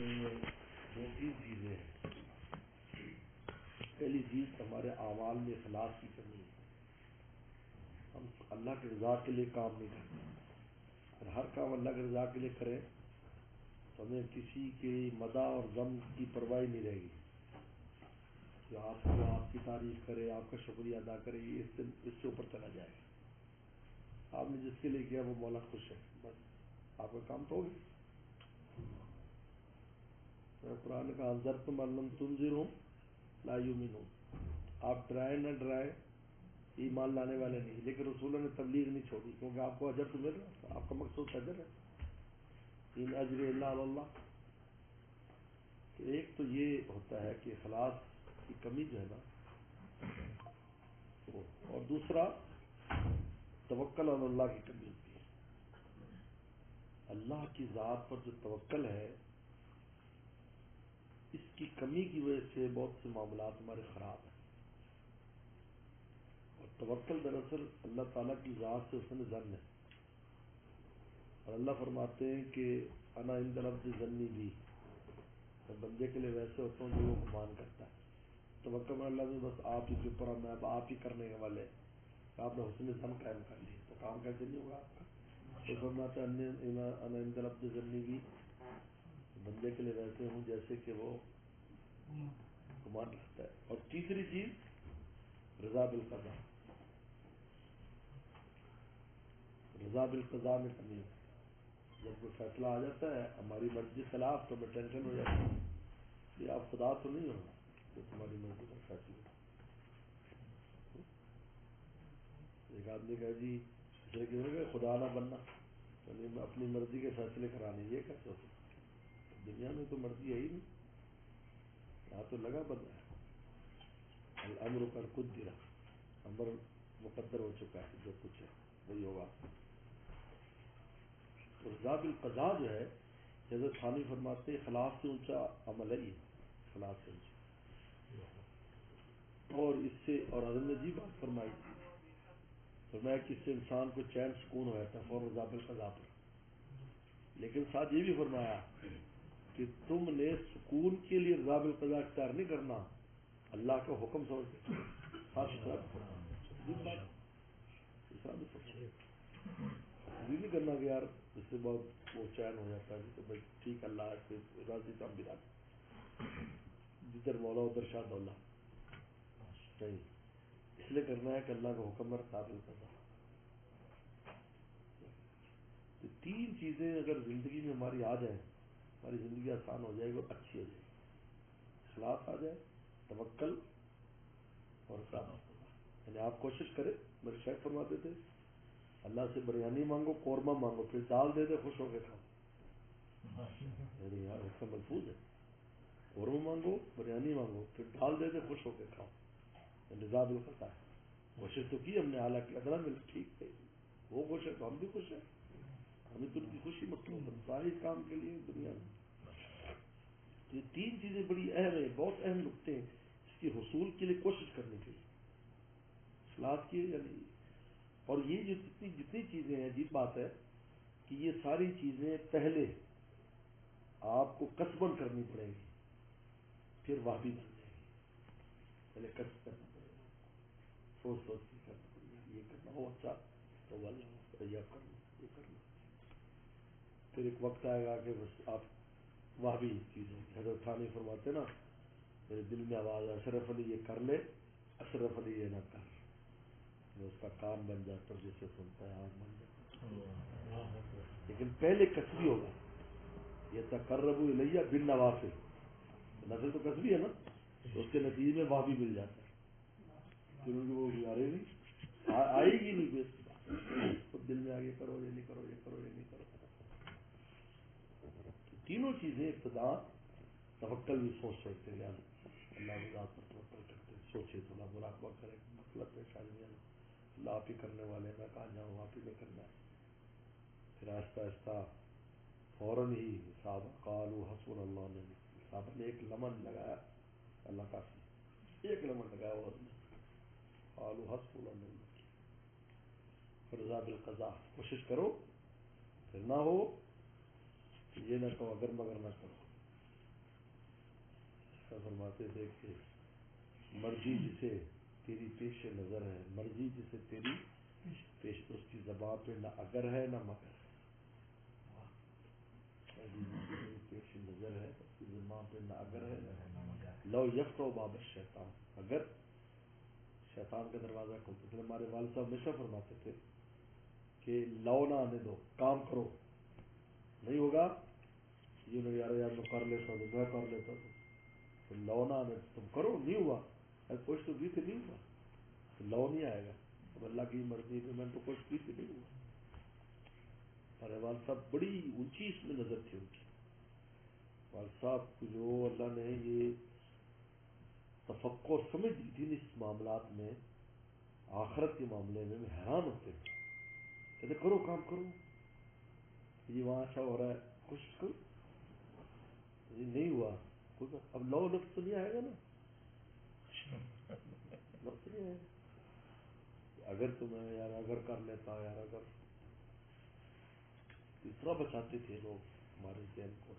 میں دو تین چیزیں ہیں. پہلی چیز ہمارے اعمال میں اخلاص کی کمی ہے. ہم اللہ کی رضا کے لیے کام نہیں کرتے. اگر ہر کام اللہ کی رضا کے لیے کریں تو ہمیں کسی کے مدح اور ذم کی پرواہ نہیں رہے گی. جو آپ کو آپ کی تعریف کرے, آپ کا شکریہ ادا کرے, یہ اس سے اوپر چلا جائے گا. آپ نے جس کے لیے کیا وہ مولا خوش ہے, بس آپ کا کام تو ہوگی. قرآن کا انذر تم علم تنذرہم لا یؤمنون. آپ ڈرائیں نہ ڈرائیں ایمان لانے والے نہیں, لیکن رسولوں نے تبلیغ نہیں چھوڑی کیونکہ آپ کو اجر تو مل رہا, آپ کا مقصود اجر ہے. ان اجر الا علی اللہ. تو ایک تو یہ ہوتا ہے کہ اخلاص کی کمی جو ہے نا, اور دوسرا توکل علی اللہ کی کمی ہوتی ہے. اللہ کی ذات پر جو توکل ہے اس کی کمی کی وجہ سے بہت سے معاملات ہمارے خراب ہیں. اور توکل دراصل اللہ تعالیٰ کی ذات سے حسن ظن ہے. اور اللہ فرماتے ہیں کہ انا عند العبد ظنی بھی, میں بندے کے لیے ویسے ہوتا ہوں جو وہ گمان کرتا ہے. توکل میں اللہ میں بس آپ ہی کے اوپر, میں اب آپ ہی کرنے کے والے, آپ نے حسن ظن قائم کر لی تو کام کیسے نہیں ہوگا آپ کا. تو فرماتے ہیں انا عند العبد ظنی بھی, بندے کے لیے ویسے ہوں جیسے کہ وہ گمان رکھتا ہے. اور تیسری چیز رضا بالقضاء. رضا بالقضاء میں کمی ہے. جب کوئی فیصلہ آ جاتا ہے ہماری مرضی کے خلاف تو میں ٹینشن ہو جاتا ہوں کہ آپ خدا تو نہیں ہو کہ تمہاری مرضی کا فیصلہ. ایک آدمی کہا جی اسے کہ خدا نہ بننا, یعنی میں اپنی مرضی کے فیصلے کرانے, یہ کیسے ہو سکتا. دنیا میں تو مرضی ہے ہی نہیں, یہاں تو لگا بننا ہے. الامر قد قدر, امر مقدر ہو چکا ہے, جو کچھ ہے وہی ہوگا. تو رضا بالقضاء جو ہے, حضرت ثانی فرماتے ہیں اخلاص سے اونچا عمل ہے یہ, اخلاص سے اونچا. اور اس سے, اور حضرت نے جی بات فرمائی, فرمایا کہ اس سے انسان کو چین سکون ہو جاتا ہے فوراً رضا بالقضاء پر. لیکن ساتھ یہ بھی فرمایا کہ تم نے سکون کے لیے رضا بالقضاء اختیار نہیں کرنا, اللہ کا حکم سمجھ کے یہ نہیں کرنا کہ یار اس سے بہت وہ چین ہو جاتا ہے تو بھائی ٹھیک اللہ سے راضی تو ہم بھی راضی, جدھر مولا ادھر شاہ دولا نہیں. اس لیے کرنا ہے کہ اللہ کا حکم ہے رضا بالقضاء. تو تین چیزیں اگر زندگی میں ہماری آ جائیں ہماری زندگی آسان ہو جائے گی, اچھی ہو جائے گی. اخلاص آ جائے, توکل اور رضا بالقضاء. یعنی آپ کوشش کریں, میرے شیخ فرماتے تھے اللہ سے بریانی مانگو, قورمہ مانگو, پھر دال دے دے خوش ہو کے کھاؤ. یعنی یار اس کا ملفوظ ہے, قورمہ مانگو, بریانی مانگو, پھر دال دے دے خوش ہو کے کھاؤ. رضا بالقضاء ہے. کوشش تو کی ہم نے, حالانکہ ادنا مل ٹھیک ہے, وہ خوش ہے تو ہم بھی خوش ہیں, ہمیں تو ان کی خوشی مطلوب ہے سارے کام کے لیے دنیا میں. یہ تین چیزیں بڑی اہم ہیں, بہت اہم نقطے ہیں اس کے حصول کے لیے کوشش کرنی چاہیے. اخلاص کی یعنی, اور یہ جتنی چیزیں ہیں, عجیب بات ہے کہ یہ ساری چیزیں پہلے آپ کو کسبن کرنی پڑے گی, پھر وابی بن جائے گی. پہلے کسب کرنا پڑے گا, سوچ کے کرنا پڑے گا, یہ کرنا ہو اچھا تو یہ کرنا, یہ کرنا. پھر ایک وقت آئے گا کہ بس آپ وابی چیز ہوگی. حضرت ثانی فرماتے نا, میرے دل میں آواز ہے اشرف علی یہ کر لے, اشرف علی یہ نہ کر. میں اس کا کام بن جاتا ہوں, جسے سنتا ہے آگ بن جاتا. لیکن پہلے کسبی ہوگا, یہ تقرب الیہ بالنوافل, نفل تو کسبی ہے نا, تو اس کے نتیجے میں وہاں بھی مل جاتا ہے. پھر ان کی وہ گزارے نہیں آئے گی نہیں, بس دل میں آگے کرو, یہ نہیں کرو, یہ کرو, یہ نہیں کرو. تینوں چیزیں ابتدا توکل بھی سوچتے ہیں, اللہ کی ذات پر توکل کرتے ہیں, سوچے تھوڑا مراقبہ کرے, غفلت میں شاید نہیں, اللہ آپ ہی کرنے والے, میں کہاں جاؤں, آپ ہی میں کرنا ہے. پھر آہستہ آہستہ فوراً ہی صحابہ قالوا حسبنا اللہ نے, صحابہ نے ایک لمن لگایا, اللہ کافی, ایک لمن لگایا اور قالوا حسبنا اللہ. رضا بالقضاء کوشش کرو, پھر نہ ہو یہ نہ کہو اگر مگر نہ کرو. فرماتے تھے کہ مرضی جسے تیری پیش نظر ہے، مرضی جسے تیری پیش، اس کی زبان پہ نہ اگر ہے نہ مگر ہے، مرضی جسے تیری پیش نظر ہے، اس کی زبان پہ نہ اگر ہے نہ مگر، لو یفتح باب الشیطان، اگر شیطان کا دروازہ کھولتے تھے. ہمارے والد صاحب ہمیشہ فرماتے تھے کہ لو نہ آنے دو، کام کرو، نہیں ہوگا یہ نہیں یار یار میں کر لیتا ہوں، میں کر لیتا ہوں، تو لو نہ آنے تم کرو، نہیں ہوا، کوشش تو کی تھی نہیں ہوا، تو لو نہیں آئے گا. اب اللہ کی مرضی ہے، میں نے تو کوشش کی تھی نہیں ہوا. ہمارے والد صاحب بڑی اونچی اس میں نظر تھی ان کی. والد صاحب کو جو اللہ نے یہ تفکر سمجھ دی تھی اس معاملات میں، آخرت کے معاملے میں حیران ہوتے ہیں. کہتے کرو کام کرو، یہ وہاں ایسا ہو رہا ہے، کوشش کرو، یہ نہیں ہوا، کوئی بات، اب لو لفظ تو نہیں آئے گا نا، لفظ نہیں آئے گا. اگر تمہیں یار اگر کر لیتا یار اگر، اس طرح بچاتے تھے لوگ ہمارے ذہن کو.